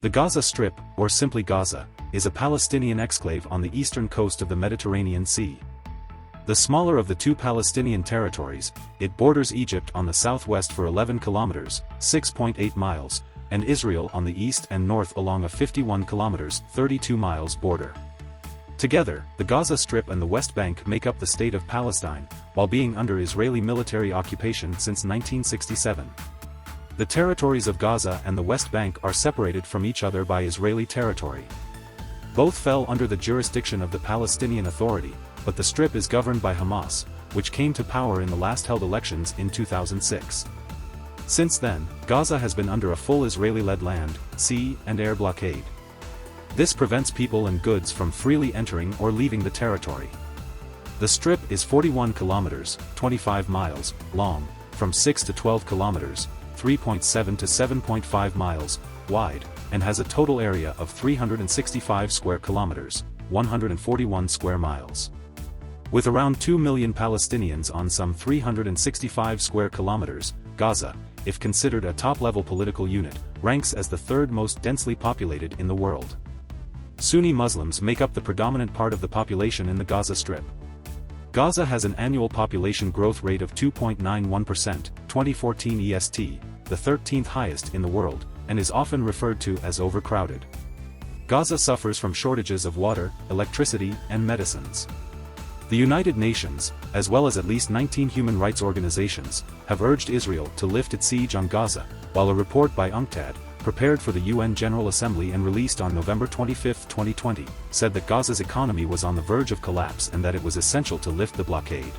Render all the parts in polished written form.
The Gaza Strip, or simply Gaza, is a Palestinian exclave on the eastern coast of the Mediterranean Sea. The smaller of the two Palestinian territories, it borders Egypt on the southwest for 11 kilometers, 6.8 miles, and Israel on the east and north along a 51 kilometers, 32 miles border. Together, the Gaza Strip and the West Bank make up the state of Palestine, while being under Israeli military occupation since 1967. The territories of Gaza and the West Bank are separated from each other by Israeli territory. Both fell under the jurisdiction of the Palestinian Authority, but the Strip is governed by Hamas, which came to power in the last held elections in 2006. Since then, Gaza has been under a full Israeli-led land, sea, and air blockade. This prevents people and goods from freely entering or leaving the territory. The Strip is 41 kilometers, 25 miles, long, from 6 to 12 kilometers, 3.7 to 7.5 miles, wide, and has a total area of 365 square kilometers, 141 square miles. With around 2 million Palestinians on some 365 square kilometers, Gaza, if considered a top-level political unit, ranks as the third most densely populated in the world. Sunni Muslims make up the predominant part of the population in the Gaza Strip. Gaza has an annual population growth rate of 2.91%, 2014 EST, the 13th highest in the world, and is often referred to as overcrowded. Gaza suffers from shortages of water, electricity, and medicines. The United Nations, as well as at least 19 human rights organizations, have urged Israel to lift its siege on Gaza, while a report by UNCTAD, prepared for the UN General Assembly and released on November 25, 2020, said that Gaza's economy was on the verge of collapse and that it was essential to lift the blockade.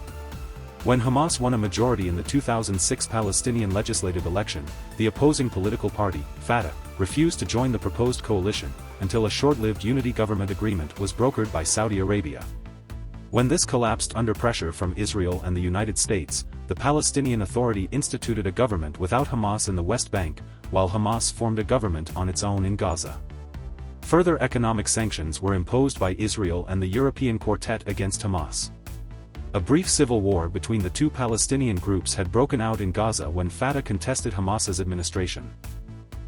When Hamas won a majority in the 2006 Palestinian legislative election, the opposing political party, Fatah, refused to join the proposed coalition, until a short-lived unity government agreement was brokered by Saudi Arabia. When this collapsed under pressure from Israel and the United States, the Palestinian Authority instituted a government without Hamas in the West Bank, while Hamas formed a government on its own in Gaza. Further economic sanctions were imposed by Israel and the European Quartet against Hamas. A brief civil war between the two Palestinian groups had broken out in Gaza when Fatah contested Hamas's administration.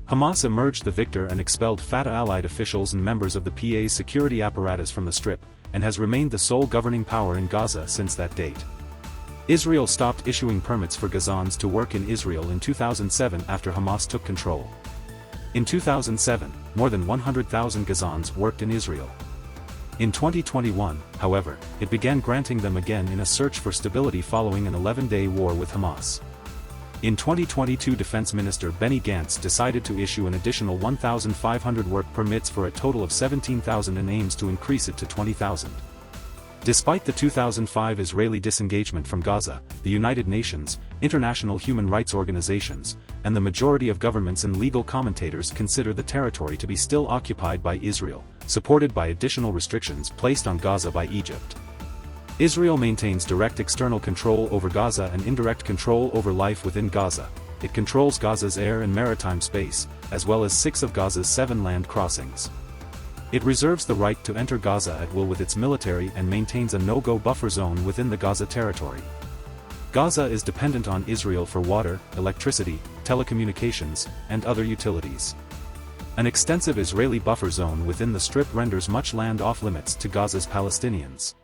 Hamas emerged the victor and expelled Fatah-allied officials and members of the PA's security apparatus from the Strip, and has remained the sole governing power in Gaza since that date. Israel stopped issuing permits for Gazans to work in Israel in 2007 after Hamas took control. In 2007, more than 100,000 Gazans worked in Israel. In 2021, however, it began granting them again in a search for stability following an 11-day war with Hamas. In 2022, Defense Minister Benny Gantz decided to issue an additional 1,500 work permits for a total of 17,000 and aims to increase it to 20,000. Despite the 2005 Israeli disengagement from Gaza, the United Nations, international human rights organizations, and the majority of governments and legal commentators consider the territory to be still occupied by Israel, supported by additional restrictions placed on Gaza by Egypt. Israel maintains direct external control over Gaza and indirect control over life within Gaza. It controls Gaza's air and maritime space, as well as 6 of Gaza's 7 land crossings. It reserves the right to enter Gaza at will with its military and maintains a no-go buffer zone within the Gaza territory. Gaza is dependent on Israel for water, electricity, telecommunications, and other utilities. An extensive Israeli buffer zone within the Strip renders much land off-limits to Gaza's Palestinians.